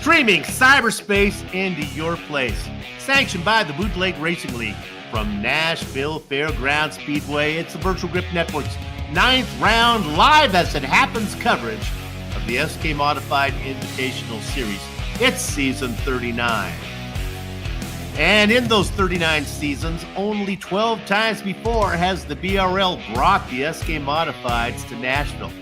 streaming cyberspace into your place. Sanctioned by the Bootleg Racing League from Nashville Fairgrounds Speedway. It's the Virtual Grip Network's 9th round live as it happens coverage of the SK Modified Invitational Series. It's season 39. And in those 39 seasons, only 12 times before has the BRL brought the SK Modifieds to Nashville.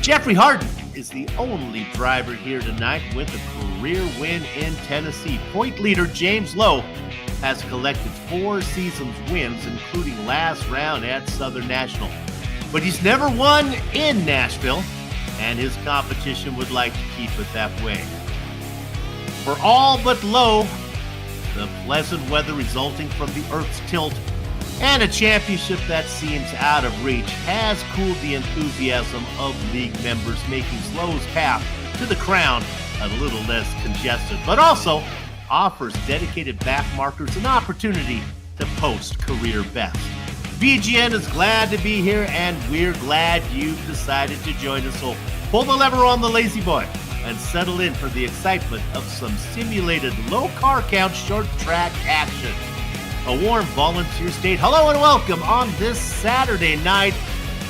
Jeffrey Harden is the only driver here tonight with a career win in Tennessee. Point leader James Lowe has collected 4 seasons wins, including last round at Southern National. But he's never won in Nashville, and his competition would like to keep it that way. For all but Lowe, the pleasant weather resulting from the Earth's tilt and a championship that seems out of reach has cooled the enthusiasm of league members, making Lowe's path to the crown a little less congested, but also offers dedicated back markers an opportunity to post career best. VGN is glad to be here, and we're glad you've decided to join us. So pull the lever on the lazy boy and settle in for the excitement of some simulated low car count short track action. A warm volunteer state hello and welcome on this Saturday night,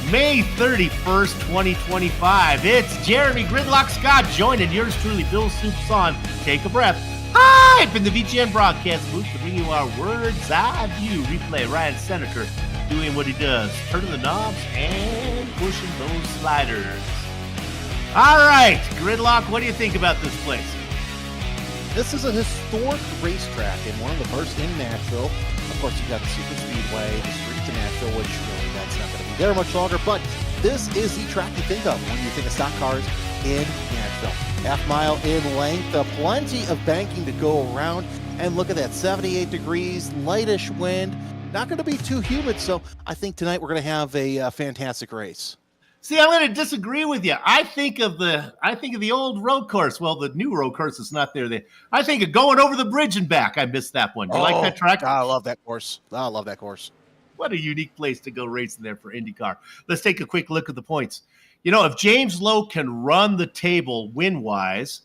May 31st, 2025. It's Jeremy Gridlock Scott joining yours truly, Bill Soups on. Take a breath. Hype in the VGN broadcast booth to bring you our Words Eye View replay. Ryan Senator doing what he does, turning the knobs and pushing those sliders. All right, Gridlock, what do you think about this place? This is a historic racetrack and one of the first in Nashville. Of course, you've got the Super Speedway, the streets of Nashville, which really that's not going to be there much longer, but this is the track you think of when you think of stock cars in Nashville. Half mile in length, plenty of banking to go around, and look at that, 78 degrees, lightish wind, not going to be too humid, so I think tonight we're going to have a fantastic race. See, I'm going to disagree with you. I think of the old road course. Well, the new road course is not there. I think of going over the bridge and back. I missed that one. You like that track? I love that course. What a unique place to go racing there for IndyCar. Let's take a quick look at the points. You know, if James Lowe can run the table win-wise,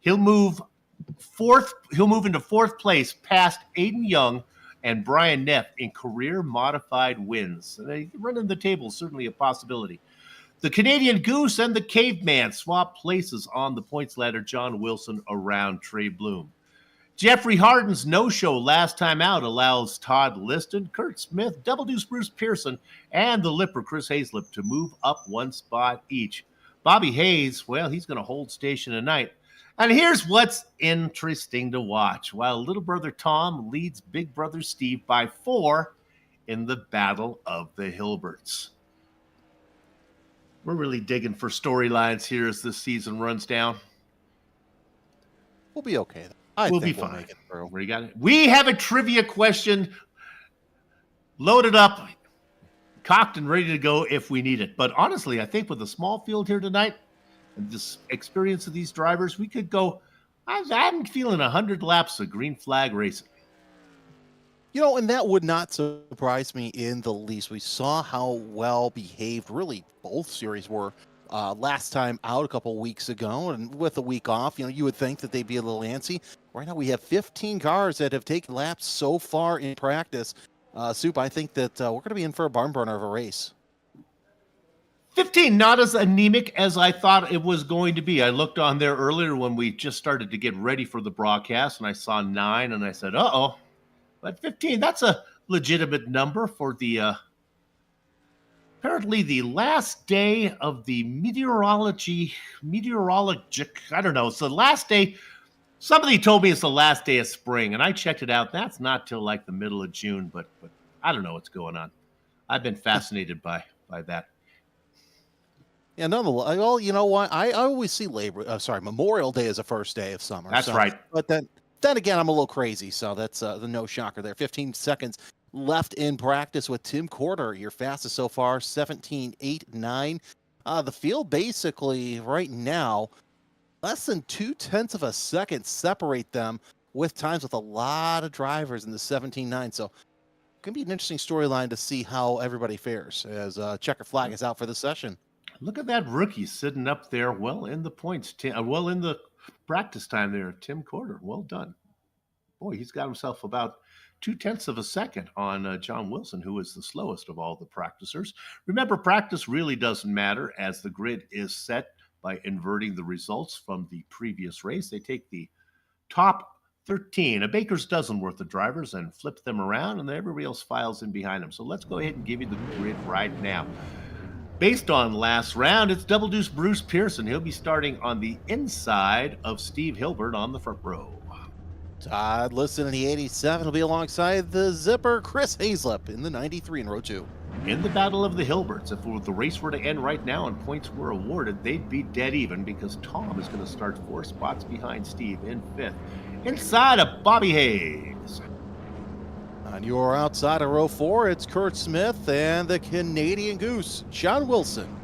he'll move into fourth place past Aiden Young and Brian Neff in career modified wins. Running the table is certainly a possibility. The Canadian Goose and the Caveman swap places on the points ladder. John Wilson around Trey Bloom. Jeffrey Harden's no-show last time out allows Todd Liston, Kurt Smith, Double Deuce Bruce Pearson, and the Lipper Chris Hazlip to move up one spot each. Bobby Hayes, well, he's going to hold station tonight. And here's what's interesting to watch. While little brother Tom leads big brother Steve by 4 in the Battle of the Hilberts. We're really digging for storylines here as this season runs down. We'll be okay. We'll be fine. Make it through. We got it. We have a trivia question loaded up, cocked and ready to go if we need it. But honestly, I think with the small field here tonight and this experience of these drivers, we could go. I'm feeling 100 laps of green flag racing. You know, and that would not surprise me in the least. We saw how well behaved really both series were last time out a couple weeks ago, and with a week off, you know, you would think that they'd be a little antsy. Right now we have 15 cars that have taken laps so far in practice. Soup, I think that we're going to be in for a barn burner of a race. 15, not as anemic as I thought it was going to be. I looked on there earlier when we just started to get ready for the broadcast, and I saw 9, and I said, uh-oh. But 15, that's a legitimate number for the apparently the last day of the meteorologic, I don't know. It's the last day. Somebody told me it's the last day of spring, and I checked it out. That's not till like the middle of June, but I don't know what's going on. I've been fascinated by that. Yeah, nonetheless, well, you know what? I always see Memorial Day as the first day of summer. That's right. But then again, I'm a little crazy, so that's the no shocker there. 15 seconds left in practice with Tim Corder, your fastest so far, 17.89. The field basically right now, less than 0.2 of a second separate them with times with a lot of drivers in the 17.9. So it's going to be an interesting storyline to see how everybody fares as Checker Flag is out for the session. Look at that rookie sitting up there well in the points, well in the practice time there, Tim Corder. Well done. Boy, he's got himself about 0.2 of a second on John Wilson, who is the slowest of all the practicers. Remember, practice really doesn't matter as the grid is set by inverting the results from the previous race. They take the top 13, a baker's dozen worth of drivers, and flip them around, and then everybody else files in behind them. So let's go ahead and give you the grid right now. Based on last round, it's Double Deuce Bruce Pearson. He'll be starting on the inside of Steve Hilbert on the front row. Todd Liston in the 87 will be alongside the zipper Chris Hazlip in the 93 in row 2. In the Battle of the Hilberts, if the race were to end right now and points were awarded, they'd be dead even because Tom is going to start 4 spots behind Steve in 5th. Inside of Bobby Hayes. On your outside of row 4, it's Kurt Smith and the Canadian Goose, John Wilson,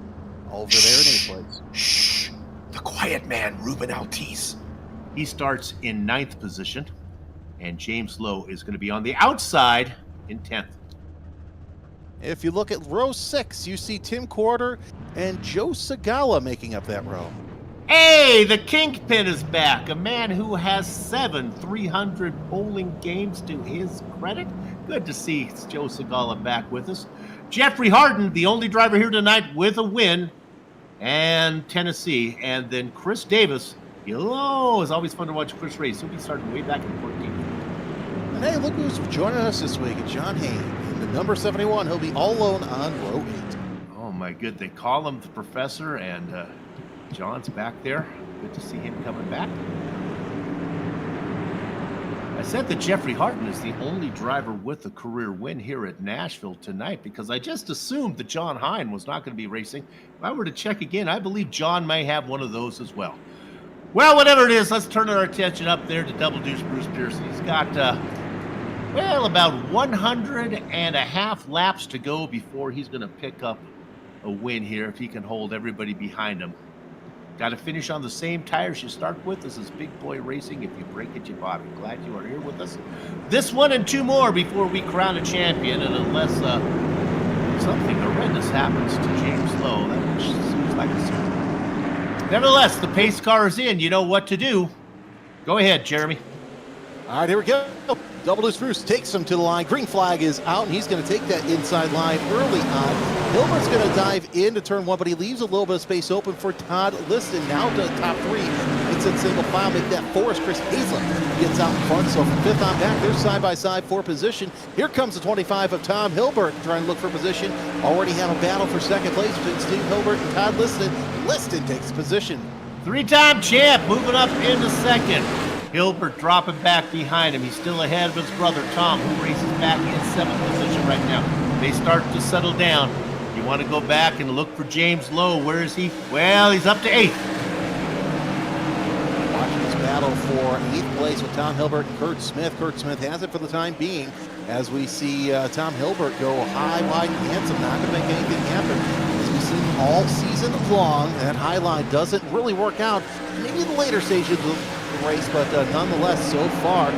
over there in 8th place. Shh, the quiet man, Ruben Altice. He starts in 9th position, and James Lowe is going to be on the outside in 10th. If you look at row 6, you see Tim Corder and Joe Segala making up that row. Hey, the Kingpin is back, a man who has 7 300 bowling games to his credit. Good to see Joe Segala back with us. Jeffrey Harden, the only driver here tonight with a win, and Tennessee. And then Chris Davis. Hello, it's always fun to watch Chris race. He'll be starting way back in 14th. And hey, look who's joining us this week, John Hayne. In the number 71, he'll be all alone on row 8. Oh my good, they call him the professor, and John's back there. Good to see him coming back. I said that Jeffrey Harden is the only driver with a career win here at Nashville tonight because I just assumed that John Hine was not going to be racing. If I were to check again, I believe John may have one of those as well. Well, whatever it is, let's turn our attention up there to Double Deuce Bruce Pearson. He's got, about 100.5 laps to go before he's going to pick up a win here if he can hold everybody behind him. Got to finish on the same tires you start with. This is Big Boy Racing. If you break it, you bought it. Glad you are here with us. This one and 2 more before we crown a champion, and unless something horrendous happens to James Lowe, that seems like a certain. Nevertheless, the pace car is in. You know what to do. Go ahead, Jeremy. All right, here we go. Double Deuce Bruce takes him to the line. Green flag is out, and he's going to take that inside line early on. Hilbert's going to dive into turn 1, but he leaves a little bit of space open for Todd Liston. Now to the top 3. It's in single file. Make that 4 as Chris Hazlip gets out in front. So from 5th on back, they're side by side for position. Here comes the 25 of Tom Hilbert trying to look for position. Already have a battle for 2nd place between Steve Hilbert and Todd Liston. Liston takes position. 3-time champ moving up into 2nd. Hilbert dropping back behind him. He's still ahead of his brother Tom, who races back in 7th position right now. They start to settle down. You want to go back and look for James Lowe. Where is he? Well, he's up to 8th. Watching this battle for 8th place with Tom Hilbert and Kurt Smith. Kurt Smith has it for the time being as we see Tom Hilbert go high, wide, and handsome. Not going to make anything happen. As we've seen all season long, that high line doesn't really work out. Maybe in the later stages of the race, but nonetheless, so far,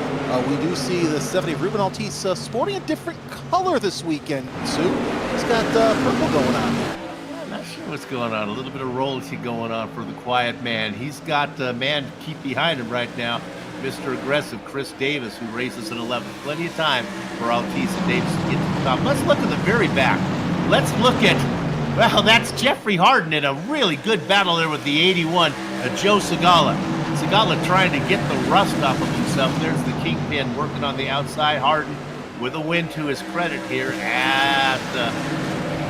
we do see the 70 Ruben Altice sporting a different color this weekend, Sue. He's got purple going on here. I'm not sure what's going on. A little bit of royalty going on for the quiet man. He's got a man to keep behind him right now, Mr. Aggressive Chris Davis, who races at 11. Plenty of time for Altice and Davis to get to the top. Let's look at the very back. Let's look at, well, that's Jeffrey Harden in a really good battle there with the 81, Joe Segala. Segala trying to get the rust off of himself. There's the Kingpin working on the outside. Harden with a win to his credit here at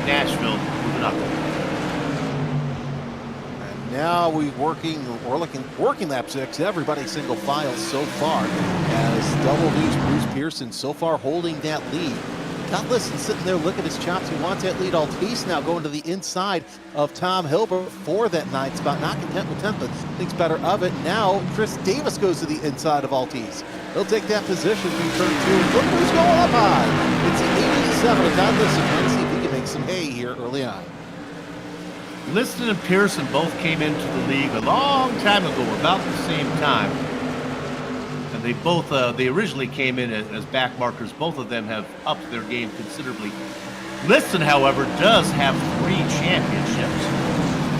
Nashville. Moving up. And now we're working lap 6. Everybody single file so far as Double Deuce Bruce Pearson so far holding that lead. Todd Liston sitting there looking at his chops. He wants that lead. Altice now going to the inside of Tom Hilbert for that 9th spot. Not content with 10th, but thinks better of it. Now Chris Davis goes to the inside of Altice. He'll take that position in turn 2. Look who's going up high. It's the 87 of Todd Liston. Trying to see if he can make some hay here early on. Liston and Pearson both came into the league a long time ago, about the same time. They both, they originally came in as back markers. Both of them have upped their game considerably. Liston, however, does have 3 championships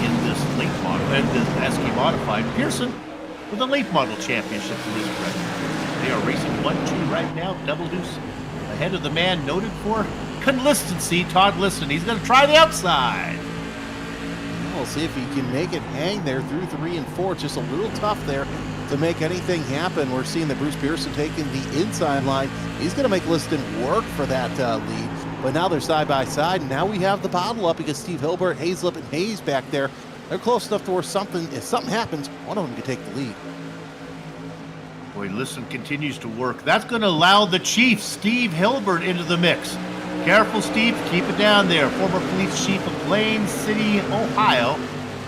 in this late model, in this SK modified. Pearson, with a late model championship for his credit. They are racing 1-2 right now, double deuce, ahead of the man noted for consistency, Todd Liston. He's going to try the outside. We'll see if he can make it hang there through 3 and 4. It's just a little tough there to make anything happen. We're seeing that Bruce Pearson taking the inside line. He's going to make Liston work for that lead. But now they're side by side, and now we have the bottle up because Steve Hilbert, Hazlip, and Hayes back there. They're close enough to where if something happens, one of them can take the lead. Boy, Liston continues to work. That's going to allow the chief, Steve Hilbert, into the mix. Careful, Steve. Keep it down there. Former police chief of Plain City, Ohio,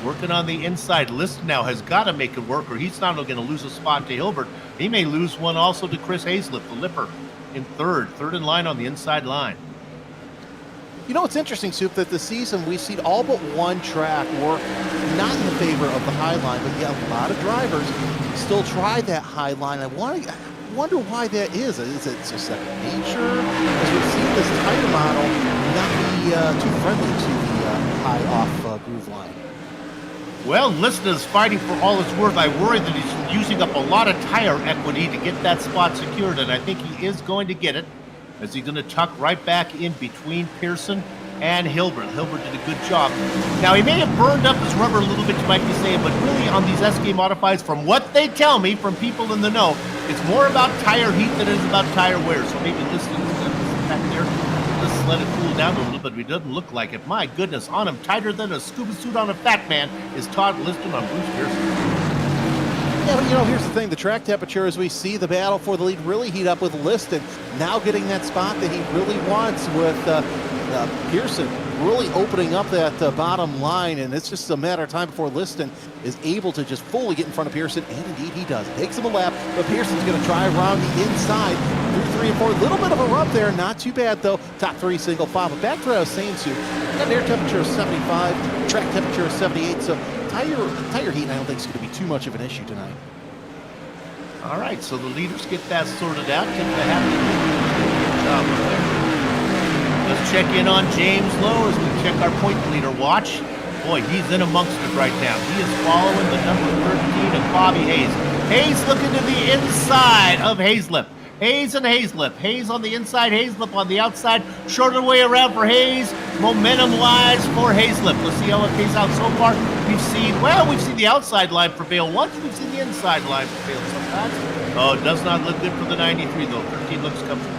working on the inside. Liston now has got to make it work, or he's not going to lose a spot to Hilbert. He may lose one also to Chris Hazlip, the Lipper, in third in line on the inside line. You know, it's interesting, Soup, that this season we've seen all but one track work not in the favor of the high line, but yet a lot of drivers still try that high line. I wonder why that is. Is it just second nature? As we've seen this tire model not be too friendly to the high off groove line. Well, Liston is fighting for all it's worth. I worry that he's using up a lot of tire equity to get that spot secured, and I think he is going to get it, as he's going to tuck right back in between Pearson and Hilbert. Hilbert did a good job. Now, he may have burned up his rubber a little bit, you might be saying, but really on these SK Modifieds, from what they tell me from people in the know, it's more about tire heat than it is about tire wear. So maybe Liston is going to sit back there, just let it cool down a little bit, but it doesn't look like it. My goodness, on him, tighter than a scuba suit on a fat man, is Todd Liston on Bruce Pearson. Yeah, but you know, here's the thing. The track temperature, as we see the battle for the lead really heat up with Liston, now getting that spot that he really wants with Pearson, really opening up that bottom line, and it's just a matter of time before Liston is able to just fully get in front of Pearson, and indeed he does. It takes him a lap, but Pearson's going to try around the inside through 3 and 4. A little bit of a rub there, not too bad though. Top 3 single file, but back to what I was saying, Sue. Got an air temperature of 75, track temperature of 78, so tire heat I don't think is going to be too much of an issue tonight. All right, so the leaders get that sorted out. Tip the hat to good job there. Let's check in on James Lowe as we check our point leader watch. Boy, he's in amongst it right now. He is following the number 13 of Bobby Hayes. Hayes looking to the inside of Hazlip. Hayes and Hazlip. Hayes on the inside, Hazlip on the outside. Shorter way around for Hayes. Momentum-wise for Hazlip. Let's see how it pays out so far. We've seen the outside line for Bale once. We've seen the inside line for Bale sometimes. Oh, it does not look good for the 93, though. 13 looks comfortable.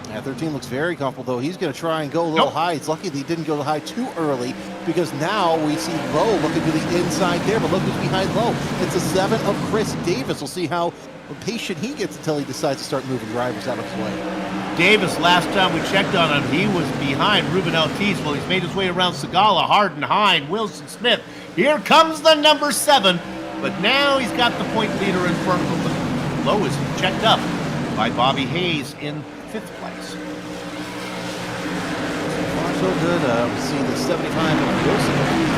Yeah, 13 looks very comfortable, though. He's going to try and go a little high. It's lucky that he didn't go high too early, because now we see Lowe looking to the inside there, but look who's behind Lowe. It's a 7 of Chris Davis. We'll see how patient he gets until he decides to start moving drivers out of his way. Davis, last time we checked on him, he was behind Ruben Ortiz. Well, he's made his way around Segala, Hardin, Hine, Wilson, Smith. Here comes the number 7, but now he's got the point leader in front of him. Lowe is checked up by Bobby Hayes in 5th place. So good. We see the 75 of Wilson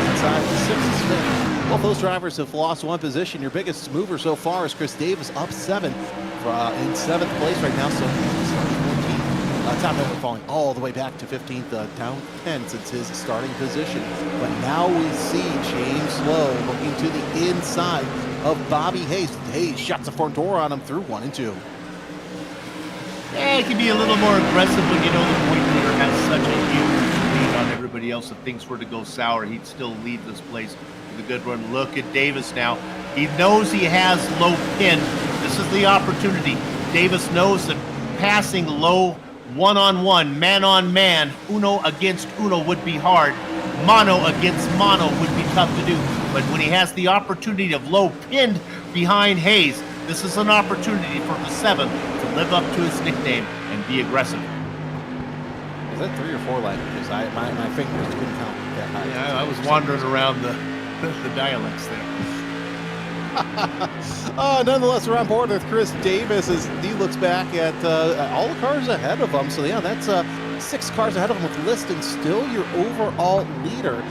inside the 6th is Smith. Both those drivers have lost 1 position. Your biggest mover so far is Chris Davis, up 7 in 7th place right now. So he's 14th. Top number falling all the way back to 15th, down 10 since his starting position. But now we see James Lowe looking to the inside of Bobby Hayes. Hayes shuts the front door on him through 1 and 2. Yeah, he can be a little more aggressive when you know the point leader has such a huge lead on everybody else. If things were to go sour, he'd still lead this place with a good run. Look at Davis now. He knows he has Lowe pinned. This is the opportunity. Davis knows that passing Lowe one-on-one, man-on-man, uno against uno would be hard. Mono against mono would be tough to do. But when he has the opportunity of Lowe pinned behind Hayes, this is an opportunity for the 7 to live up to his nickname and be aggressive. Is that 3 or 4 languages? My fingers couldn't count that high. Yeah, I was wandering around the dialects there. Nonetheless, we're on board with Chris Davis as he looks back at all the cars ahead of him. So yeah, that's 6 cars ahead of him, with Liston still your overall leader.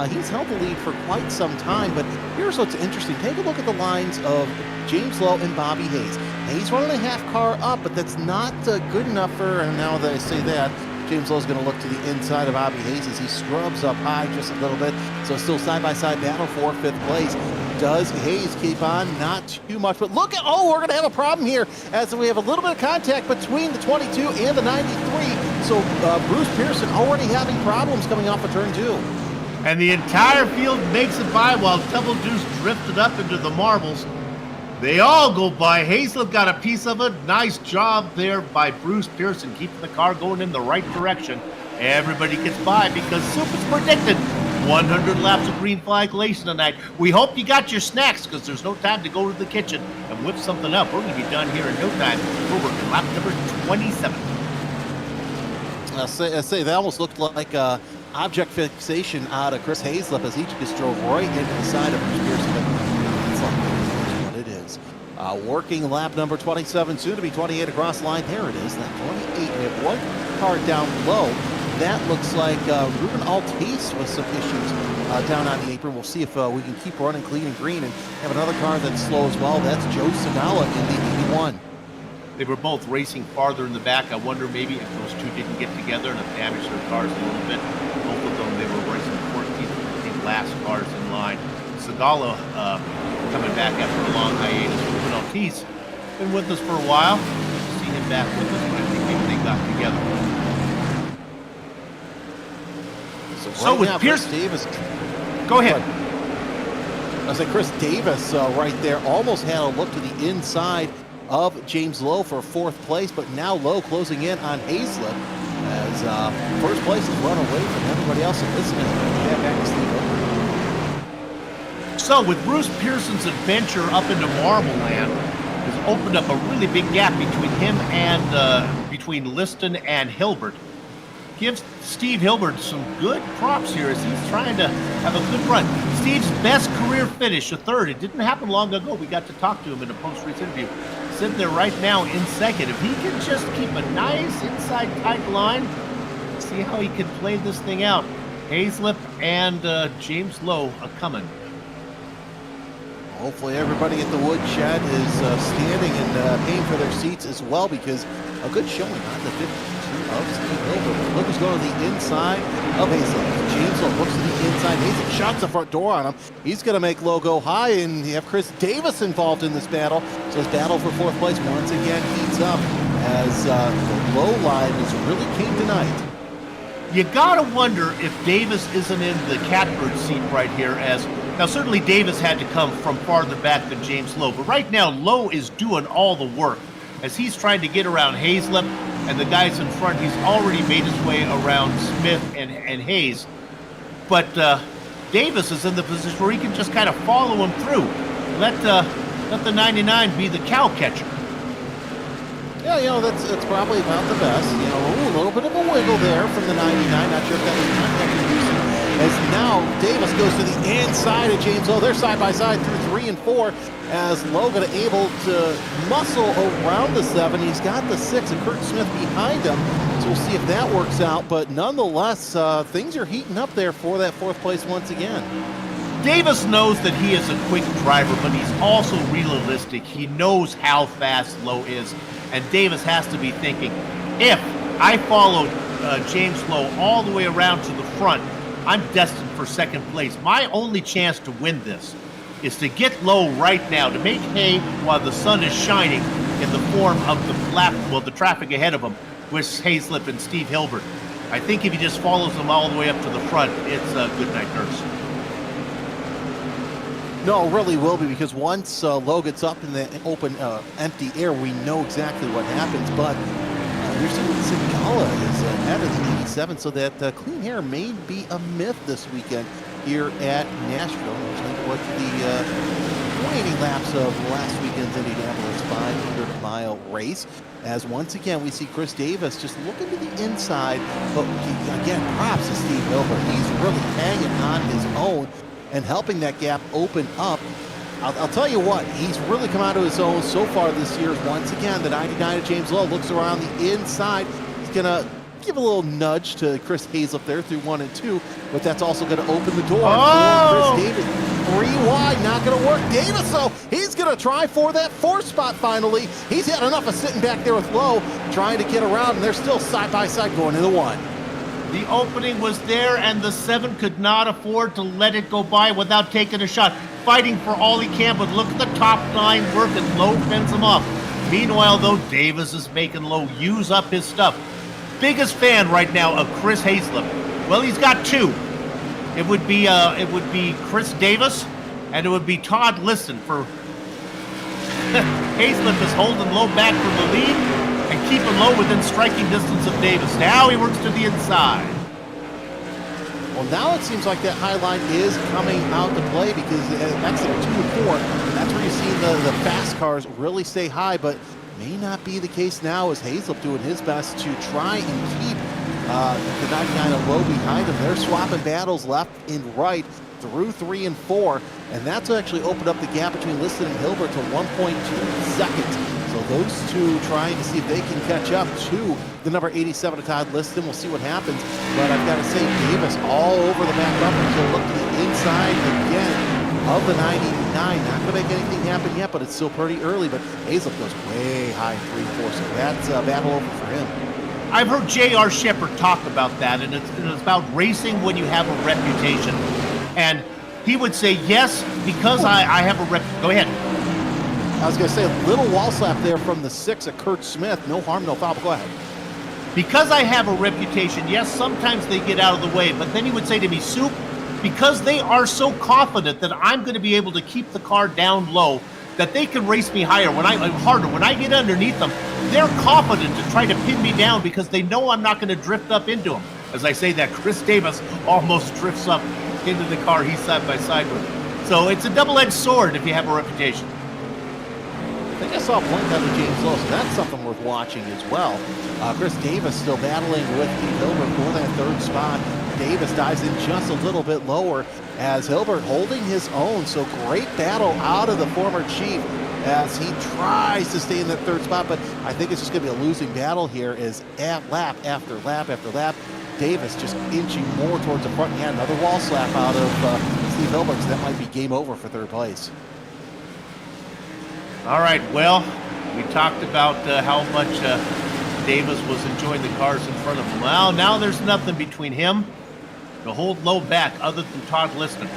He's held the lead for quite some time, but here's what's interesting. Take a look at the lines of James Lowe and Bobby Hayes. Hayes running a half car up, but that's not good enough for, and now that I say that, James Lowe's going to look to the inside of Bobby Hayes as he scrubs up high just a little bit. So still side-by-side battle for 5th place. does Hayes keep on? Not too much, but look at, we're going to have a problem here as we have a little bit of contact between the 22 and the 93. So Bruce Pearson already having problems coming off of turn 2. And the entire field makes it by while Double Deuce drifted up into the marbles. They all go by. Hazlett got a piece of it. Nice job there by Bruce Pearson, keeping the car going in the right direction. Everybody gets by because Soup is predicted 100 laps of green flag racing tonight. We hope you got your snacks because there's no time to go to the kitchen and whip something up. We're going to be done here in no time. We're working lap number 27. I say that almost looked like object fixation out of Chris Hazlett as he just drove right into the side of Bruce Pearson. That's what it is. Working lap number 27, soon to be 28 across the line. There it is, that 28. We have one car down low. That looks like Ruben Altis with some issues down on the apron. We'll see if we can keep running clean and green and have another car that's slow as well. That's Joe Sagala in the 81. They were both racing farther in the back. I wonder maybe if those two didn't get together and have damaged their cars a little bit. Both of them, they were racing 14th and 15th last cars in line. Sagala coming back after a long hiatus. Ruben Altis been with us for a while. See him back with us, but I think maybe they got together. So right with now, Pearson, Davis, go ahead. I say Chris Davis right there almost had a look to the inside of James Lowe for 4th place, but now Lowe closing in on Hazlett as 1st place is run away from everybody else. And this is going to get back to Steve Hilbert. So with Bruce Pearson's adventure up into Marble Land has opened up a really big gap between him and between Liston and Hilbert. Gives Steve Hilbert some good props here as he's trying to have a good run. Steve's best career finish, a 3rd. It didn't happen long ago. We got to talk to him in a post-race interview. Sitting there right now in 2nd. If he can just keep a nice inside tight line, see how he can play this thing out. Hazlett and James Lowe are coming. Hopefully everybody at the woodshed is standing and paying for their seats as well, because a good showing on the 52 of Steve Hilbert. Look who's going to the inside of Hazlett. James Lowe looks to the inside. Hazlett shuts the front door on him. He's going to make Lowe go high, and you have Chris Davis involved in this battle. So this battle for 4th place once again heats up as the low line is really king tonight. You gotta wonder if Davis isn't in the catbird seat right here, as now certainly Davis had to come from farther back than James Lowe, but right now Lowe is doing all the work as he's trying to get around Hazlett and the guys in front. He's already made his way around Smith and Hayes, but Davis is in the position where he can just kind of follow him through. Let the 99 be the cow catcher. Yeah, that's probably about the best. A little bit of a wiggle there from the 99. Not sure if that was contact inducing. As now Davis goes to the inside of James Lowe. They're side by side through 3 and 4. As Logan able to muscle around the 7. He's got the 6 and Kurt Smith behind him. So we'll see if that works out. But nonetheless, things are heating up there for that 4th place once again. Davis knows that he is a quick driver, but he's also realistic. He knows how fast Lowe is. And Davis has to be thinking, if I followed James Lowe all the way around to the front, I'm destined for 2nd place. My only chance to win this is to get Lowe right now, to make hay while the sun is shining in the form of the traffic ahead of him with Hazlett and Steve Hilbert. I think if he just follows them all the way up to the front, it's a good night nurse. No, it really will be, because once Lowe gets up in the open, empty air, we know exactly what happens. But you're seeing Sagala is ahead of the 87, so that clean air may be a myth this weekend here at Nashville. Which went to the 20 laps of last weekend's Indianapolis 500-mile race. As once again we see Chris Davis just looking to the inside, but again, props to Steve Hilbert. He's really hanging on his own and helping that gap open up. I'll tell you what, he's really come out of his own so far this year. Once again, the 99 of James Lowe looks around the inside. He's going to give a little nudge to Chris Hazlett there through 1 and 2, but that's also going to open the door for Chris Davis. 3 wide, not going to work. Davis, though, he's going to try for that 4th spot finally. He's had enough of sitting back there with Lowe, trying to get around, and they're still side by side going into 1. The opening was there, and the 7 could not afford to let it go by without taking a shot. Fighting for all he can, but look at the top 9 working. Lowe fends him off. Meanwhile, though, Davis is making Lowe use up his stuff. Biggest fan right now of Chris Haislip. Well, he's got 2. It would be Chris Davis, and it would be Todd Liston for Haislip is holding Lowe back for the lead and keeping Lowe within striking distance of Davis. Now he works to the inside. Well, now it seems like that high line is coming out to play because that's at 2 and 4. And that's where you see the fast cars really stay high, but may not be the case now as Haislip doing his best to try and keep the 99 and Lowe behind him. They're swapping battles left and right through 3 and 4, and that's actually opened up the gap between Liston and Hilbert to 1.2 seconds. So those two trying to see if they can catch up to the number 87 of Todd Liston. We'll see what happens, but I've got to say Davis all over the back bumper. So look to the inside again of the 99. Not going to make anything happen yet, but it's still pretty early, but Haislip goes way high in 3-4, so that's a battle over for him. I've heard J.R. Shepard talk about that, and it's about racing when you have a reputation. And he would say, yes, because I have a rep. Go ahead. I was going to say a little wall slap there from the 6 of Kurt Smith. No harm, no foul. But go ahead. Because I have a reputation, yes, sometimes they get out of the way. But then he would say to me, Soup, because they are so confident that I'm going to be able to keep the car down low, that they can race me higher harder. When I get underneath them, they're confident to try to pin me down because they know I'm not going to drift up into them. As I say that, Chris Davis almost drifts up into the car he's side by side with. So it's a double-edged sword if you have a reputation. I think I saw a point under James Lowe, so that's something worth watching as well. Chris Davis still battling with Steve Hilbert for that 3rd spot. Davis dives in just a little bit lower as Hilbert holding his own. So great battle out of the former Chief as he tries to stay in that 3rd spot, but I think it's just going to be a losing battle here as lap after lap after lap, Davis just inching more towards the front. He had another wall slap out of Steve Hilbert, so that might be game over for 3rd place. All right, well, we talked about how much Davis was enjoying the cars in front of him. Well, now there's nothing between him to hold Lowe back other than Todd Liston.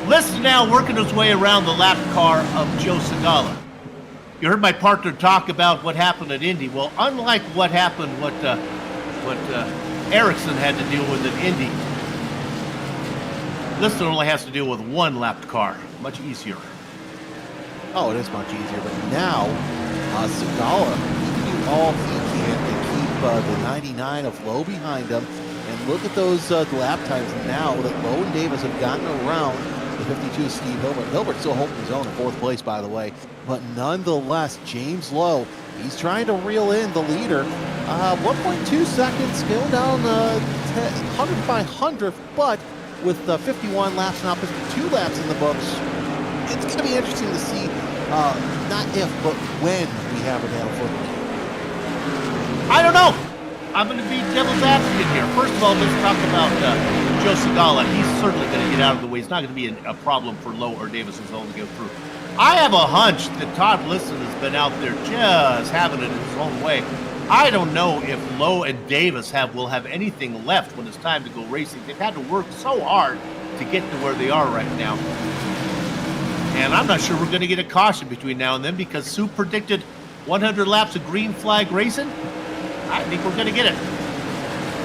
Liston now working his way around the lap car of Joe Segala. You heard my partner talk about what happened at Indy. Well, unlike what happened, what Ericsson had to deal with at Indy, Liston only has to deal with 1 lapped car. Much easier. Oh, it is much easier, but now Segala can do all he can to keep the 99 of Lowe behind him. And look at those lap times now that Lowe and Davis have gotten around the 52 Steve Hilbert. Hilbert still holding his own in 4th place, by the way. But nonetheless, James Lowe, he's trying to reel in the leader. 1.2 seconds, going down 100 by 100th, but with 51 laps, now 52 laps in the books, it's going to be interesting to see, not if, but when we have a battle for the lead. I don't know. I'm going to be devil's advocate here. First of all, let's talk about Joe Segala. He's certainly going to get out of the way. It's not going to be a problem for Lowe or Davis as well to go through. I have a hunch that Todd Liston has been out there just having it his own way. I don't know if Lowe and Davis will have anything left when it's time to go racing. They've had to work so hard to get to where they are right now. And I'm not sure we're going to get a caution between now and then because Sue predicted 100 laps of green flag racing. I think we're going to get it.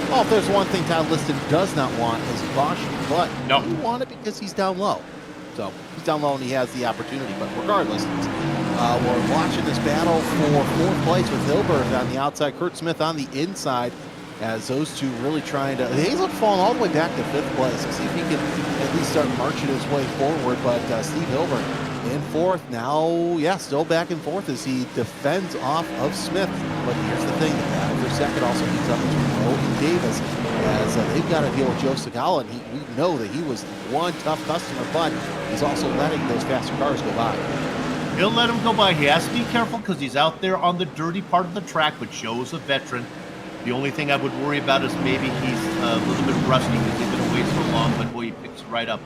Well, if there's one thing Todd Liston does not want is caution, but no. He want it because he's down low. So he's down low and he has the opportunity. But regardless, we're watching this battle for 4th place with Hilbert on the outside, Kurt Smith on the inside, as those two really trying to. Haislip falling all the way back to 5th place. Let's see if he can at least start marching his way forward. But Steve Hilbert in 4th now, still back in 4th as he defends off of Smith. But here's the thing, the battle for 2nd also heats up between Lowe and Davis as they've got to deal with Joe Segala, and we know that he was one tough customer, but he's also letting those faster cars go by. He'll let him go by. He has to be careful because he's out there on the dirty part of the track, but Joe's a veteran. The only thing I would worry about is maybe he's a little bit rusty because he's been away so long, but boy, he picks right up.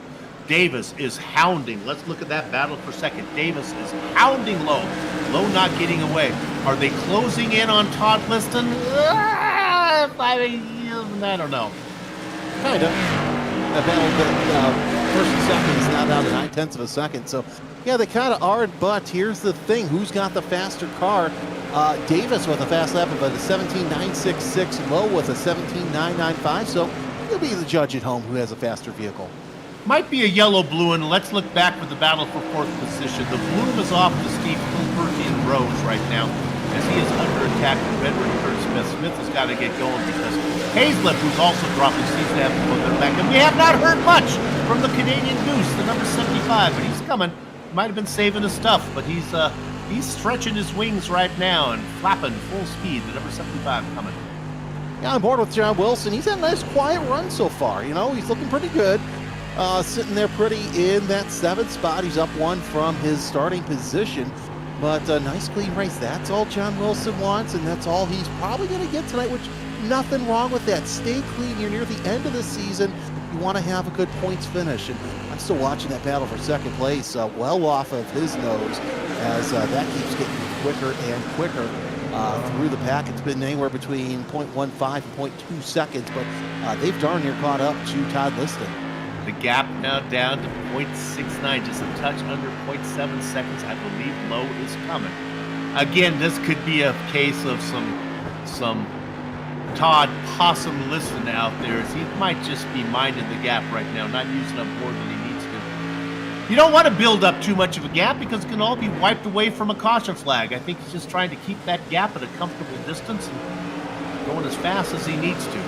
Davis is hounding. Let's look at that battle for 2nd. Davis is hounding Lowe. Lowe not getting away. Are they closing in on Todd Liston? I don't know. kind of. A battle that first and second is now down to 9/10 of a second. So, yeah, they kind of are, but here's the thing. Who's got the faster car? Davis with a fast lap of a 17.966, Lowe with a 17.995. So, he'll be the judge at home who has a faster vehicle. Might be a yellow blue, and let's look back with the battle for fourth position. The bloom is off to Steve Hilbert in Rose right now, as he is under attack from veteran Kurt Smith. Smith has got to get going because Hazlett, who's also dropping, seems to have to put them back. And we have not heard much from the Canadian Goose, the number 75, but he's coming. Might have been saving his stuff, but he's stretching his wings right now and flapping full speed. The number 75 coming. Yeah, on board with John Wilson. He's had a nice quiet run so far. You know, he's looking pretty good. Sitting there pretty in that 7th spot. He's up 1 from his starting position. But a nice clean race. That's all John Wilson wants, and that's all he's probably going to get tonight, which nothing wrong with that. Stay clean. You're near the end of the season. You want to have a good points finish. And I'm still watching that battle for second place well off of his nose as that keeps getting quicker and quicker through the pack. It's been anywhere between 0.15 and 0.2 seconds, but they've darn near caught up to Todd Liston. The gap now down to 0.69, just a touch under 0.7 seconds. I believe Lowe is coming. Again, this could be a case of some Todd Possum Liston out there, as he might just be minding the gap right now, not using up more than he needs to. You don't want to build up too much of a gap because it can all be wiped away from a caution flag. I think he's just trying to keep that gap at a comfortable distance and going as fast as he needs to.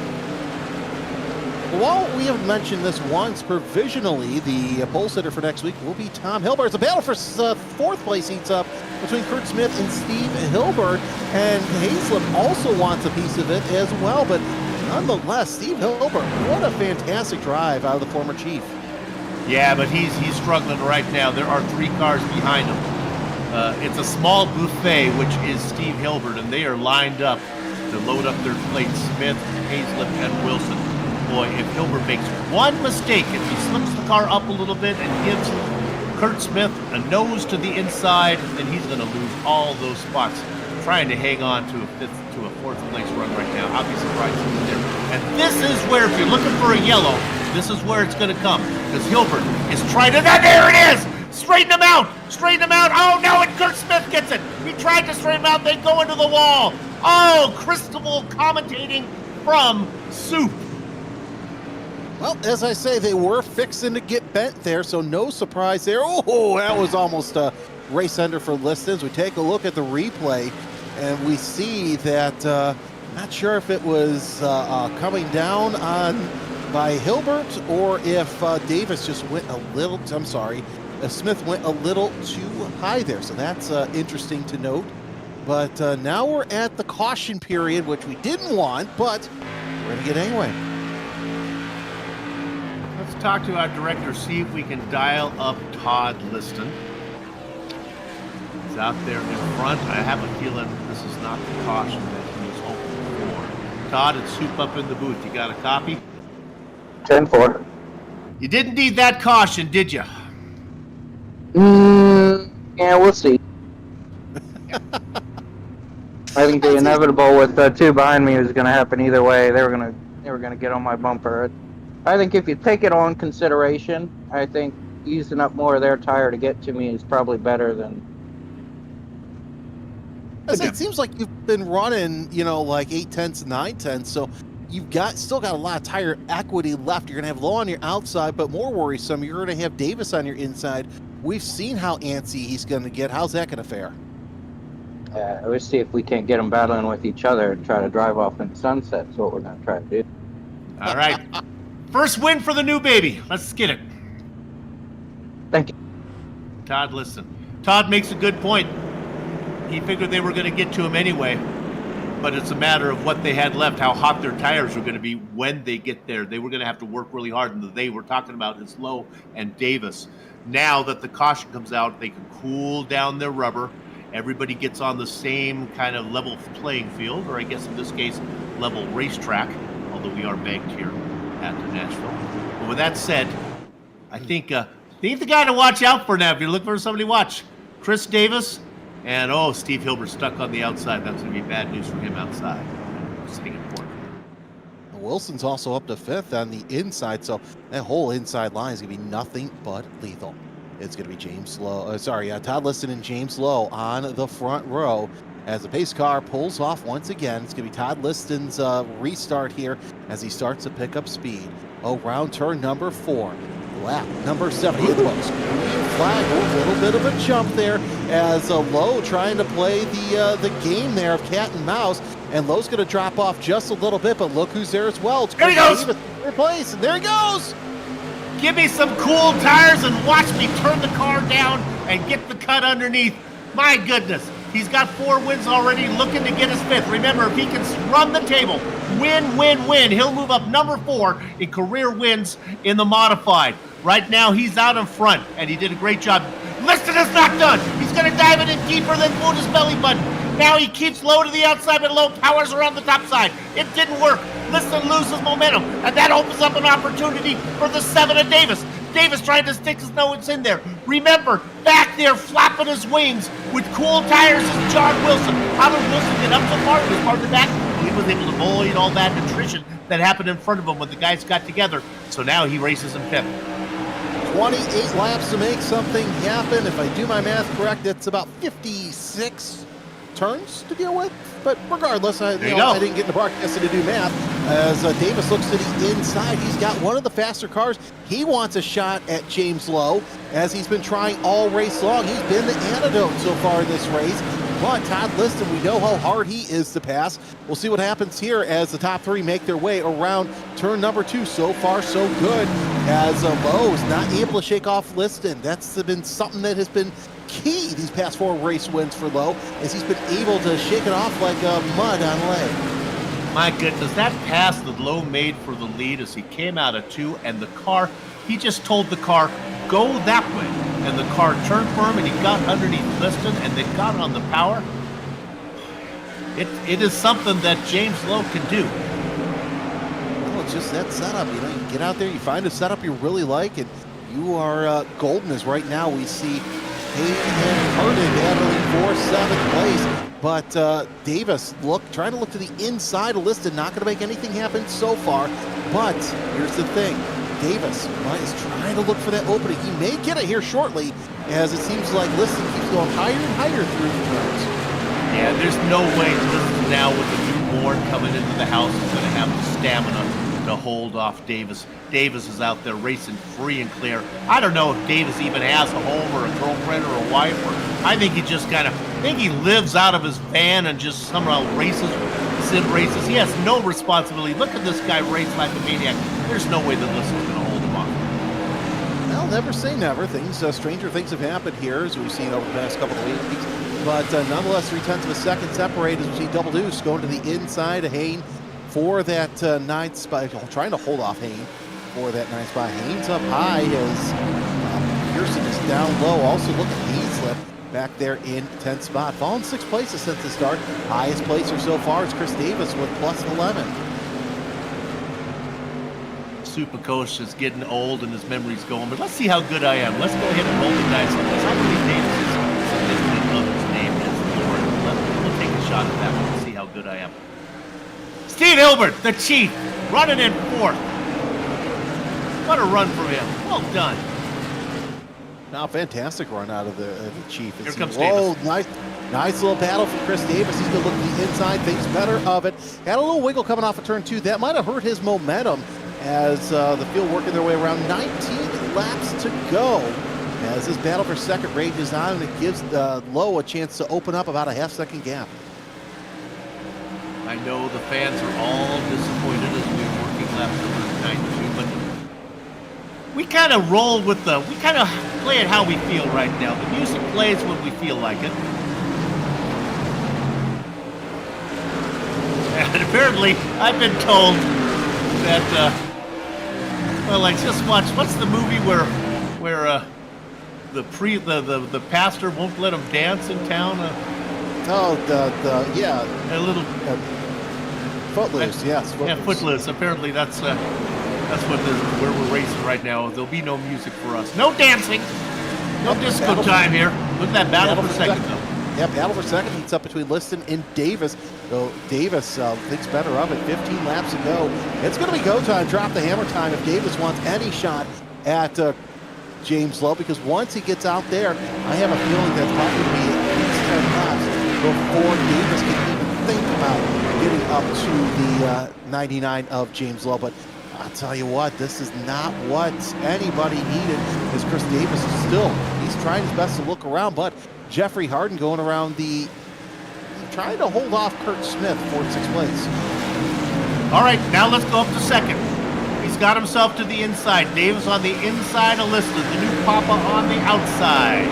While we have mentioned this once, provisionally, the pole sitter for next week will be Tom Hilbert. The battle for fourth place heats up between Kurt Smith and Steve Hilbert, and Hazlett also wants a piece of it as well. But nonetheless, Steve Hilbert, what a fantastic drive out of the former chief. Yeah, but he's struggling right now. There are 3 cars behind him. It's a small buffet, which is Steve Hilbert, and they are lined up to load up their plates. Smith, Hazlett, and Wilson. Boy, if Hilbert makes one mistake, if he slips the car up a little bit and gives Kurt Smith a nose to the inside, then he's going to lose all those spots. Trying to hang on to a fourth place run right now. I'll be surprised if he's there. And this is where, if you're looking for a yellow, this is where it's going to come. Because Hilbert is trying to, there it is! Straighten him out! Straighten him out! Oh no, and Kurt Smith gets it! He tried to straighten him out, they go into the wall! Oh, Cristobal commentating from Soup. Well, as I say, they were fixing to get bent there, so no surprise there. Oh, that was almost a race ender for Listons. We take a look at the replay, and we see that, not sure if it was coming down on by Hilbert or if Davis just went a little, Smith went a little too high there. So that's interesting to note. But now we're at the caution period, which we didn't want, but we're going to get anyway. Let's talk to our director, see if we can dial up Todd Liston. He's out there in front. I have a feeling this is not the caution that he was hoping for. Todd, it's Soup up in the booth. You got a copy? 10-4. You didn't need that caution, did you? Yeah, we'll see. I think the inevitable with the 2 behind me was going to happen either way. They were going to get on my bumper. I think if you take it on consideration, I think using up more of their tire to get to me is probably better than. It seems like you've been running, like 8/10, 9/10, so you've still got a lot of tire equity left. You're going to have Lowe on your outside, but more worrisome, you're going to have Davis on your inside. We've seen how antsy he's going to get. How's that going to fare? We'll see if we can't get them battling with each other and try to drive off in the sunset. That's what we're going to try to do. All right. First win for the new baby. Let's get it. Thank you. Todd, listen. Todd makes a good point. He figured they were going to get to him anyway, but it's a matter of what they had left, how hot their tires were going to be when they get there. They were going to have to work really hard, and they were talking about is Lowe and Davis. Now that the caution comes out, they can cool down their rubber. Everybody gets on the same kind of level playing field, or I guess in this case, level racetrack, although we are banked here at Nashville. But with that said, I think the guy to watch out for now, if you're looking for somebody to watch, Chris Davis and, Steve Hilbert stuck on the outside. That's going to be bad news for him outside, sitting in fourth. Wilson's also up to 5th on the inside, so that whole inside line is going to be nothing but lethal. It's going to be Todd Liston and James Lowe on the front row as the pace car pulls off once again. It's going to be Todd Liston's restart here as he starts to pick up speed. Around turn number 4. Lap number 7. He looks green flag, a little bit of a jump there as Lowe trying to play the game there of cat and mouse, and Lowe's going to drop off just a little bit, but look who's there as well. It's there he goes! Third place, and there he goes! Give me some cool tires and watch me turn the car down and get the cut underneath. My goodness, he's got 4 wins already, looking to get his 5th. Remember, if he can run the table, win, he'll move up number 4 in career wins in the modified. Right now, he's out in front, and he did a great job. Liston is not done. He's going to dive it in deeper than pull his belly button. Now he keeps Low to the outside, but Low powers around the top side. It didn't work. Liston loses momentum, and that opens up an opportunity for the 7 of Davis. Davis trying to stick his nose in there. Remember, back there flapping his wings with cool tires is John Wilson. How did Wilson get up so far? He was part of the back. He was able to avoid all that attrition that happened in front of him when the guys got together. So now he races in 5th. 28 laps to make something happen. If I do my math correct, it's about 56 turns to deal with. But regardless, I didn't get in the broadcast to do math. As Davis looks to the inside, he's got one of the faster cars. He wants a shot at James Lowe, as he's been trying all race long. He's been the antidote so far in this race. But Todd Liston, we know how hard he is to pass. We'll see what happens here as the top 3 make their way around turn number 2. So far, so good, as Lowe is not able to shake off Liston. That's been something that has been key these past 4 race wins for Lowe, as he's been able to shake it off like mud on leg. My goodness, that pass that Lowe made for the lead as he came out of 2, and the car, he just told the car, go that way. And the car turned for him, and he got underneath Liston, and they got on the power. It is something that James Lowe can do. Well, it's just that setup. You get out there, you find a setup you really like, and you are golden. As right now we see Hayden and Harden battling for 7th place. But Davis trying to look to the inside of Liston, not going to make anything happen so far. But here's the thing. Davis is trying to look for that opening. He may get it here shortly, as it seems like Liston keeps going higher and higher through the turns. Yeah, there's no way Liston now with the newborn coming into the house is going to have the stamina to hold off Davis. Davis is out there racing free and clear. I don't know if Davis even has a home or a girlfriend or a wife, or I think he just I think he lives out of his van and just somehow races, sim races. He has no responsibility. Look at this guy race like a maniac. There's no way that Liston's going to hold him off. Well, never say never. Stranger things have happened here, as we've seen over the past couple of weeks. But nonetheless, 0.3 of a second separate as we see Double Deuce going to the inside of Hayne for that 9th spot, trying to hold off Hayne for that 9th spot. Haynes up high as Pearson is down low. Also look at Heaslip back there in 10th spot. Fallen 6 places since the start. Highest placer so far is Chris Davis with plus 11. Supercoach is getting old and his memory's going, but let's see how good I am. Let's go ahead and roll the dice on this. I believe Davis is his name is Lord. We'll take a shot at that one and see how good I am. Steve Hilbert, the Chief, running in 4th. What a run for him. Well done. Now, fantastic run out of the Chief. Here comes Davis. Nice little battle for Chris Davis. He's going to look at the inside, thinks better of it. Had a little wiggle coming off of turn 2. That might have hurt his momentum as the field working their way around. 19 laps to go as this battle for second rages on, and it gives Lowe a chance to open up about a half-second gap. I know the fans are all disappointed as we're working lap number 92, but we kind of roll with we kind of play it how we feel right now. The music plays when we feel like it. And apparently, I've been told that, well, like, just watch, what's the movie where the pastor won't let him dance in town? Yeah. A little... Footloose, yes. Footloose. Yeah, Footloose. Apparently that's where we're racing right now. There'll be no music for us. No dancing. No disco time here. Look at that battle for second, though. Yeah, battle for second heats up between Liston and Davis. So Davis thinks better of it. 15 laps to go. It's going to be go time, drop the hammer time if Davis wants any shot at James Lowe, because once he gets out there, I have a feeling that's probably going to be at least 10 laps before Davis can even think about getting up to the 99 of James Lowe. But I'll tell you what, this is not what anybody needed, as Chris Davis is still, he's trying his best to look around, but Jeffrey Harden going around trying to hold off Kurt Smith, 4th-6th place. All right, now let's go up to second. He's got himself to the inside. Davis on the inside of Liston, the new Papa on the outside.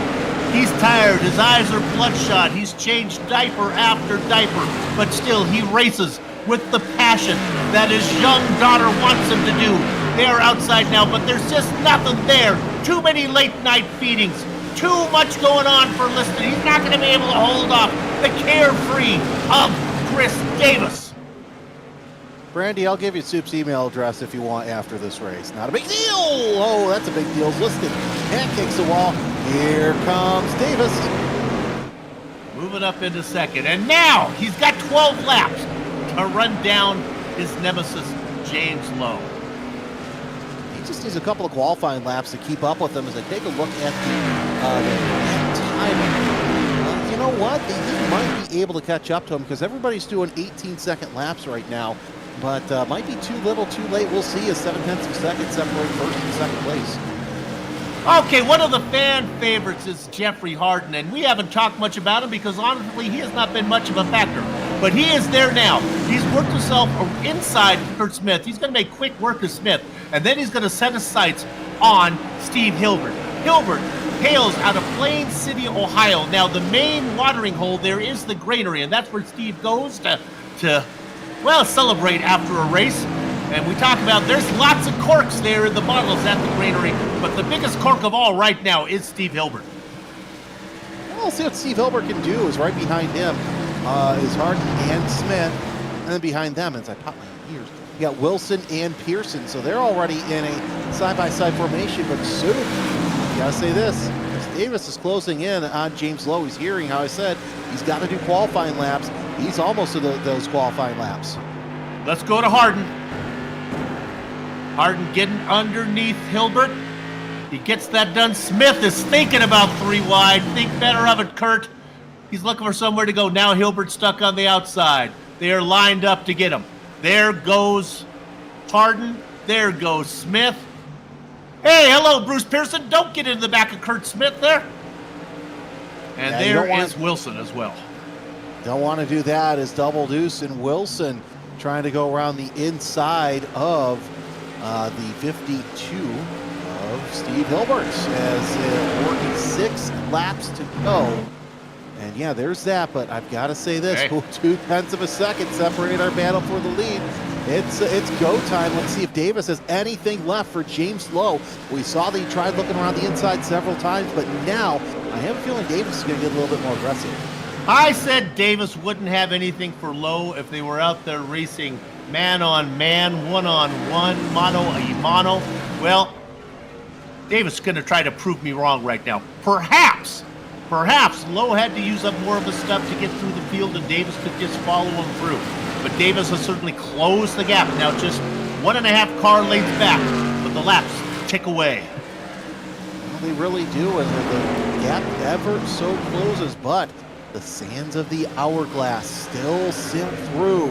He's tired, his eyes are bloodshot. He's changed diaper after diaper, but still he races with the passion that his young daughter wants him to do. They are outside now, but there's just nothing there. Too many late night feedings. Too much going on for Liston. He's not going to be able to hold off the carefree of Chris Davis. Brandy, I'll give you Soup's email address if you want after this race. Not a big deal. Oh, that's a big deal. Liston pancakes the wall. Here comes Davis. Moving up into second. And now he's got 12 laps to run down his nemesis, James Lowe. He just needs a couple of qualifying laps to keep up with him. As I take a look at the time, you know what? He might be able to catch up to him, because everybody's doing 18-second laps right now. But might be too little, too late. We'll see as 0.7 of a second separate first and second place. Okay, one of the fan favorites is Jeffrey Harden, and we haven't talked much about him because honestly he has not been much of a factor. But he is there now. He's worked himself inside Kurt Smith. He's going to make quick work of Smith, and then he's going to set his sights on Steve Hilbert. Hilbert hails out of Plain City, Ohio. Now, the main watering hole there is the granary, and that's where Steve goes to celebrate after a race. And we talk about there's lots of corks there in the bottles at the granary, but the biggest cork of all right now is Steve Hilbert. Well, we'll see what Steve Hilbert can do. Is right behind him is Harden and Smith, and then behind them, as I pop my ears, you got Wilson and Pearson. So they're already in a side-by-side formation, but soon, you gotta say this, Chris Davis is closing in on James Lowe. He's hearing how I said he's got to do qualifying laps. He's almost to those qualifying laps. Let's go to Harden. Harden getting underneath Hilbert. He gets that done. Smith is thinking about 3 wide. Think better of it, Kurt. He's looking for somewhere to go. Now Hilbert's stuck on the outside. They are lined up to get him. There goes Harden. There goes Smith. Hey, hello, Bruce Pearson. Don't get into the back of Kurt Smith there. And there is Wilson as well. Don't want to do that as Double Deuce and Wilson trying to go around the inside of the 52 of Steve Hilbert, as working 6 laps to go. And yeah, there's that, but I've got to say this, 0.2 of a second separate our battle for the lead. It's go time. Let's see if Davis has anything left for James Lowe. We saw that he tried looking around the inside several times, but now I have a feeling Davis is going to get a little bit more aggressive. I said Davis wouldn't have anything for Lowe if they were out there racing man-on-man, one-on-one, mano-a-mano. Well, Davis is going to try to prove me wrong right now. Perhaps Lowe had to use up more of his stuff to get through the field, and Davis could just follow him through. But Davis has certainly closed the gap. Now just 1.5 car lengths back, but the laps tick away. Well, they really do, and the gap ever so closes, but the sands of the hourglass still sink through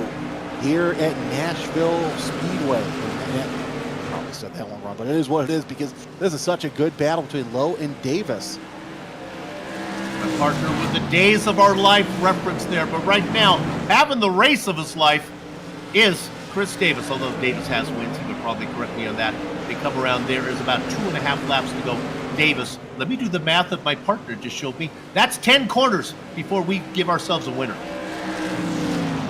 here at Nashville Speedway. I probably said that one wrong, but it is what it is, because this is such a good battle between Lowe and Davis. My partner with the days of our life reference there, but right now, having the race of his life is Chris Davis. Although Davis has wins, he would probably correct me on that. They come around there is about 2.5 laps to go. Davis, let me do the math that my partner just showed me. That's 10 corners before we give ourselves a winner.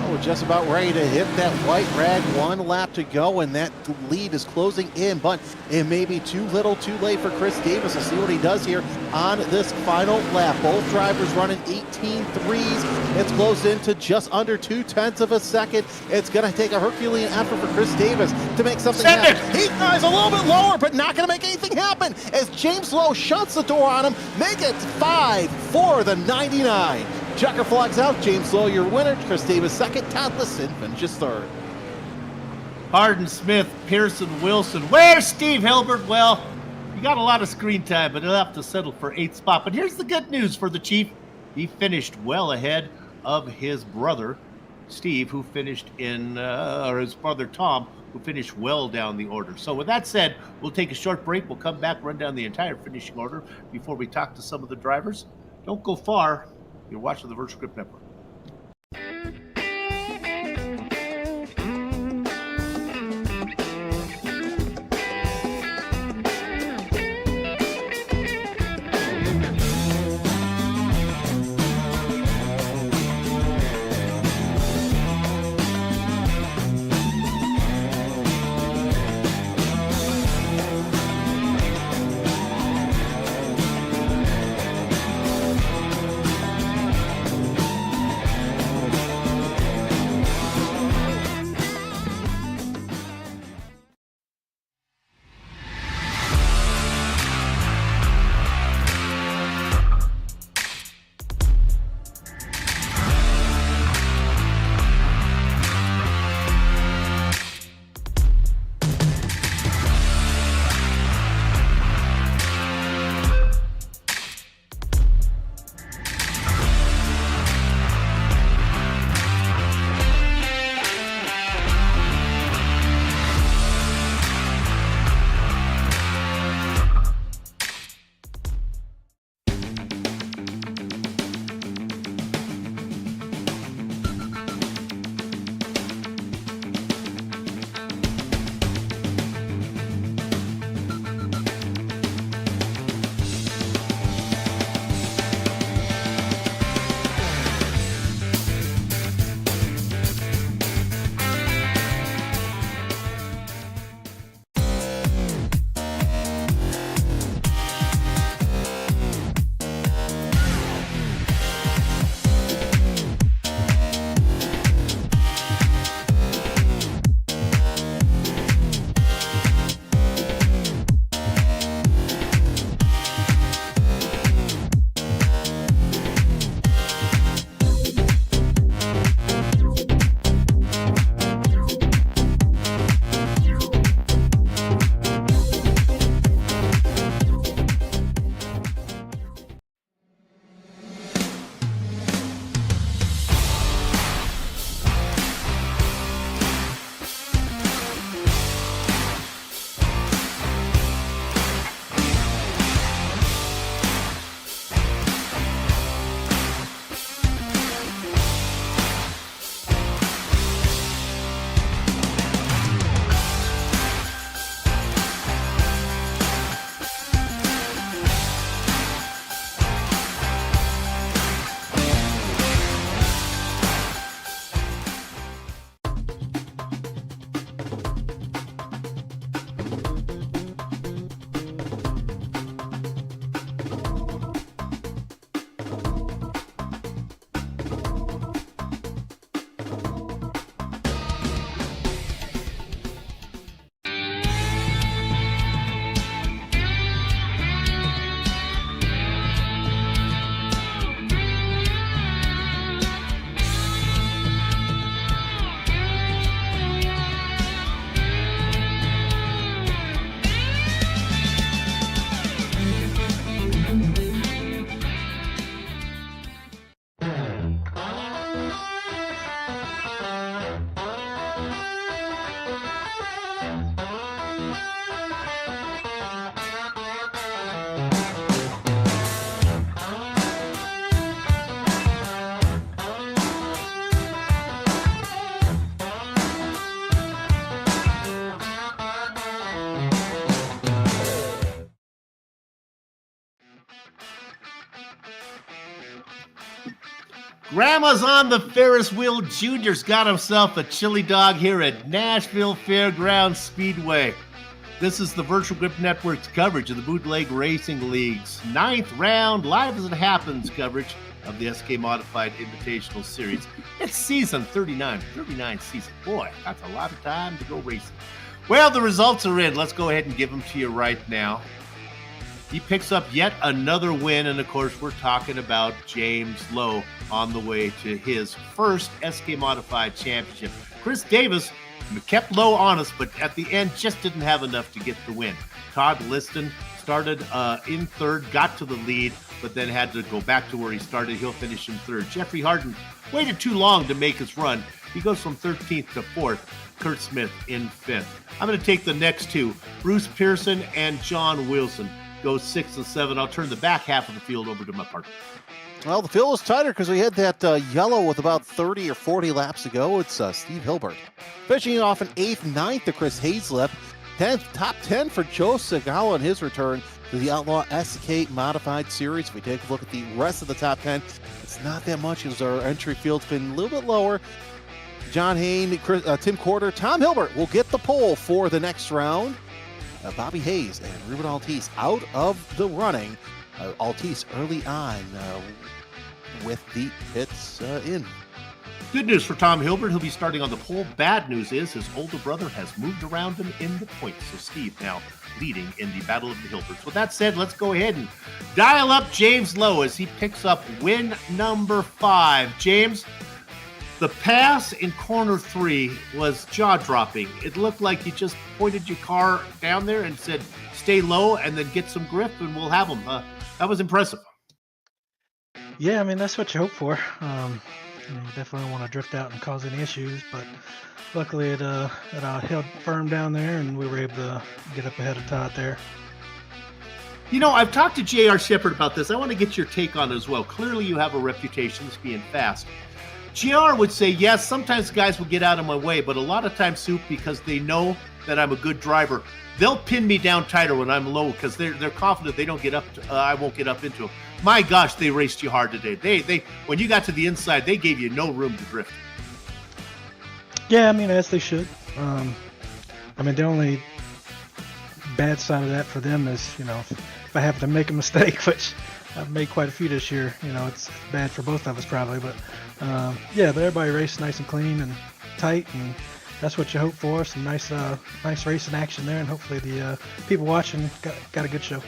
We're just about ready to hit that white rag. 1 lap to go, and that lead is closing in, but it may be too little too late for Chris Davis. We'll see what he does here on this final lap. Both drivers running 18.3s. It's closed into just under 0.2 of a second. It's going to take a Herculean effort for Chris Davis to make something happen. He tries a little bit lower, but not going to make anything happen as James Lowe shuts the door on him. Make it 5 for the 99. Checker flags out. James Sawyer winner. Chris Davis second. Todd Liston finishes third. Harden, Smith, Pearson, Wilson. Where's Steve Hilbert? Well, he got a lot of screen time, but he'll have to settle for 8th spot. But here's the good news for the Chief. He finished well ahead of his brother, Steve, who finished or his brother, Tom, who finished well down the order. So with that said, we'll take a short break. We'll come back, run down the entire finishing order before we talk to some of the drivers. Don't go far. You're watching the Virtual Grip Network. Grandma's on the Ferris wheel. Junior's got himself a chili dog here at Nashville Fairgrounds Speedway. This is the Virtual Grip Network's coverage of the Bootleg Racing League's 9th round, live as it happens coverage of the SK Modified Invitational Series. It's season 39 season. Boy, that's a lot of time to go racing. Well, the results are in. Let's go ahead and give them to you right now. He picks up yet another win, and of course, we're talking about James Lowe on the way to his first SK Modified Championship. Chris Davis kept Lowe honest, but at the end just didn't have enough to get the win. Todd Liston started in third, got to the lead, but then had to go back to where he started. He'll finish in third. Jeffrey Harden waited too long to make his run. He goes from 13th to 4th. Kurt Smith in 5th. I'm going to take the next two. Bruce Pearson and John Wilson go 6 and 7. I'll turn the back half of the field over to my partner. Well, the field was tighter because we had that yellow with about 30 or 40 laps to go. It's Steve Hilbert. Finishing off in 8th, 9th to Chris Hazlip. 10th, top 10 for Joe Segala in his return to the Outlaw SK Modified Series. If we take a look at the rest of the top 10, it's not that much as our entry field's been a little bit lower. John Hayne, Tim Corder, Tom Hilbert will get the pole for the next round. Bobby Hayes and Ruben Altice out of the running. Altice early on with the pits in. Good news for Tom Hilbert. He'll be starting on the pole. Bad news is his older brother has moved around him in the points. So Steve now leading in the Battle of the Hilberts. With that said, let's go ahead and dial up James Lowe as he picks up win number 5. James, the pass in corner 3 was jaw-dropping. It looked like you just pointed your car down there and said, stay low and then get some grip and we'll have them. That was impressive. Yeah, I mean, that's what you hope for. You definitely don't want to drift out and cause any issues, but luckily it held firm down there and we were able to get up ahead of Todd there. You know, I've talked to J.R. Shepard about this. I want to get your take on it as well. Clearly you have a reputation as being fast. JR would say, yes, sometimes guys will get out of my way, but a lot of times, Soup, because they know that I'm a good driver, they'll pin me down tighter when I'm low because they're confident they don't get up. I won't get up into them. My gosh, they raced you hard today. They when you got to the inside, they gave you no room to drift. Yeah, I mean, as they should. I mean, the only bad side of that for them is, if I happen to make a mistake, which I've made quite a few this year, it's bad for both of us probably, but yeah, but everybody raced nice and clean and tight, and that's what you hope for. Some nice racing action there, and hopefully the people watching got a good show.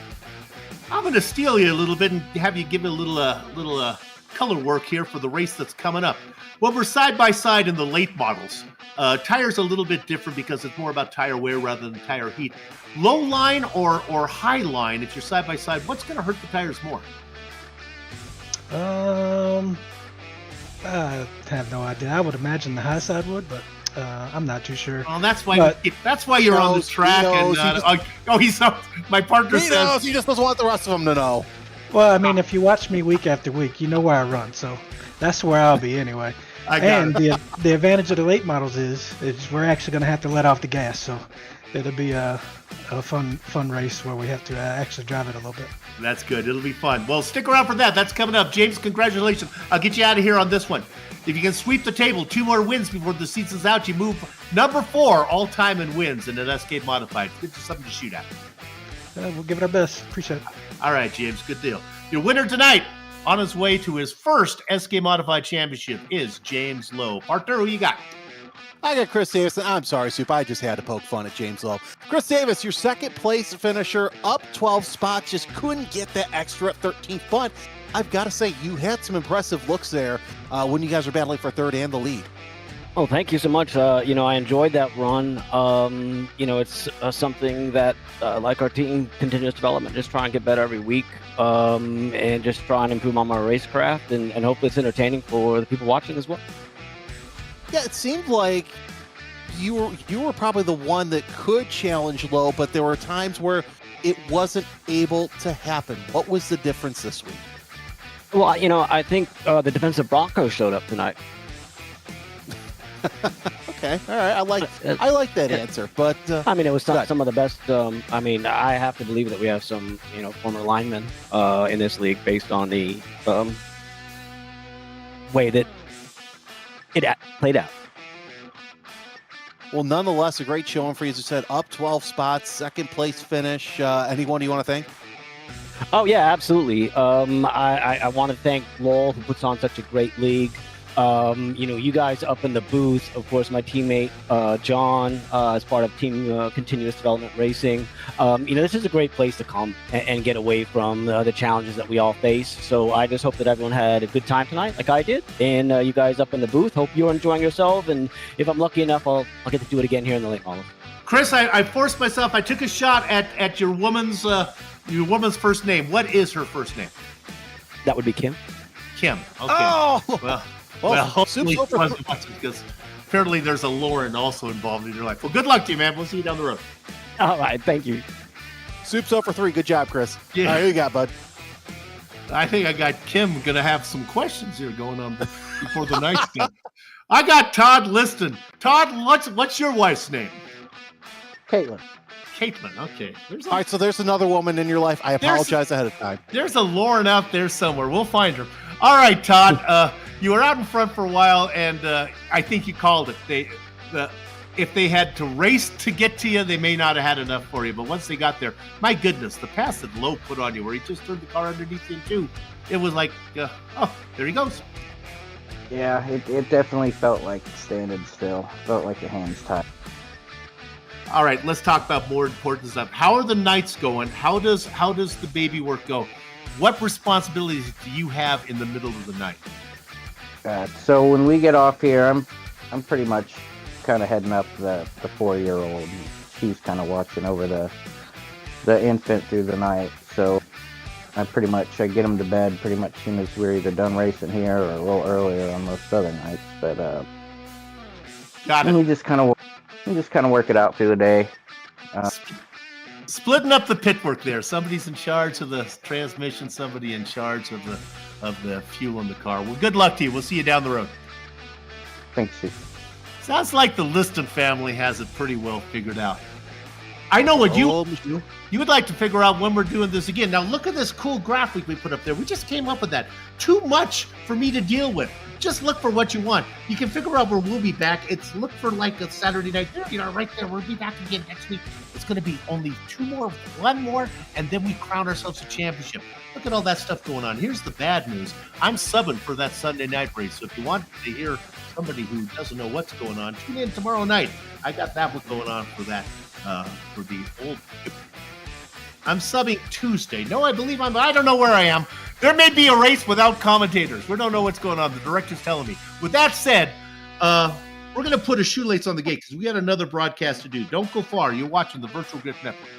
I'm going to steal you a little bit and have you give me a little color work here for the race that's coming up. Well, we're side by side in the late models. Tires a little bit different because it's more about tire wear rather than tire heat. Low line or high line, if you're side by side, what's going to hurt the tires more? I have no idea. I would imagine the high side would, but I'm not too sure. Well, that's why you're on the track. My partner says he just doesn't want the rest of them to know. Well, I mean, if you watch me week after week, you know where I run, so that's where I'll be anyway. And the advantage of the late models is we're actually going to have to let off the gas, so it'll be a fun race where we have to actually drive it a little bit. That's good. It'll be fun. Well, stick around for that. That's coming up. James, congratulations. I'll get you out of here on this one. If you can sweep the table, 2 more wins before the season's out, you move number 4 all-time in wins in an SK Modified. Gives you something to shoot at. We'll give it our best. Appreciate it. All right, James. Good deal. Your winner tonight, on his way to his first SK Modified Championship, is James Lowe. Partner, who you got? I got Chris Davis. I'm sorry, Soup. I just had to poke fun at James Lowe. Chris Davis, your second place finisher, up 12 spots, just couldn't get that extra 13th. But I've got to say, you had some impressive looks there when you guys were battling for third and the lead. Oh, thank you so much. I enjoyed that run. It's something that, like our team, continuous development, just try and get better every week and just try and improve on my racecraft, and hopefully it's entertaining for the people watching as well. Yeah, it seemed like you were probably the one that could challenge Lowe, but there were times where it wasn't able to happen. What was the difference this week? Well, I think the defensive Broncos showed up tonight. Okay, all right. I like that answer, but it was some of the best. I have to believe that we have some former linemen in this league based on the way that it played out. Well, nonetheless, a great showing for you. As you said, up 12 spots, second place finish. Anyone you want to thank? Oh yeah, absolutely. I want to thank Lowell, who puts on such a great league. You guys up in the booth, of course, my teammate John, as part of Team Continuous Development Racing. This is a great place to come and get away from the challenges that we all face. So I just hope that everyone had a good time tonight, like I did. And you guys up in the booth, hope you're enjoying yourself. And if I'm lucky enough, I'll get to do it again here in the late model. Chris, I forced myself. I took a shot at your woman's first name. What is her first name? That would be Kim. Kim. Okay. Oh! Well, hopefully Soup's it wasn't because apparently there's a Lauren also involved in your life. Well, good luck to you, man. We'll see you down the road. All right. Thank you. Soup's 0 for 3. Good job, Chris. Yeah. All right, who you got, bud? I think I got Kim going to have some questions here going on before the night's done. I got Todd Liston. Todd, what's your wife's name? Caitlin. Caitlin. Okay. All right, so there's another woman in your life. I apologize ahead of time. There's a Lauren out there somewhere. We'll find her. All right, Todd. You were out in front for a while, and I think you called it. If they had to race to get to you, they may not have had enough for you. But once they got there, my goodness, the pass that Lowe put on you, where he just turned the car underneath you too, it was like, oh, there he goes. Yeah, it definitely felt like standing still. Felt like your hands tied. All right, let's talk about more important stuff. How are the nights going? How does the baby work go? What responsibilities do you have in the middle of the night? So when we get off here, I'm pretty much kind of heading up the 4-year-old. She's kind of watching over the infant through the night. So I get them to bed pretty much as soon as we're either done racing here or a little earlier on most other nights. But Got it. we just kind of work it out through the day. Splitting up the pit work there. Somebody's in charge of the transmission, somebody in charge of the fuel in the car. Well, good luck to you. We'll see you down the road. Thanks, Steve. Sounds like the Liston family has it pretty well figured out. I know what you would like to figure out when we're doing this again. Now look at this cool graphic we put up there. We just came up with that. Too much for me to deal with. Just look for what you want. You can figure out where we'll be back. Look for like a Saturday night. Right there. We'll be back again next week. It's going to be only one more, and then we crown ourselves a championship. Look at all that stuff going on. Here's the bad news. I'm subbing for that Sunday night race. So if you want to hear somebody who doesn't know what's going on, tune in tomorrow night. I got that one going on for that. For the old. I'm subbing Tuesday. No, I don't know where I am. There may be a race without commentators. We don't know what's going on. The director's telling me. With that said, we're going to put a shoelace on the gate because we got another broadcast to do. Don't go far. You're watching the Virtual Grip Network.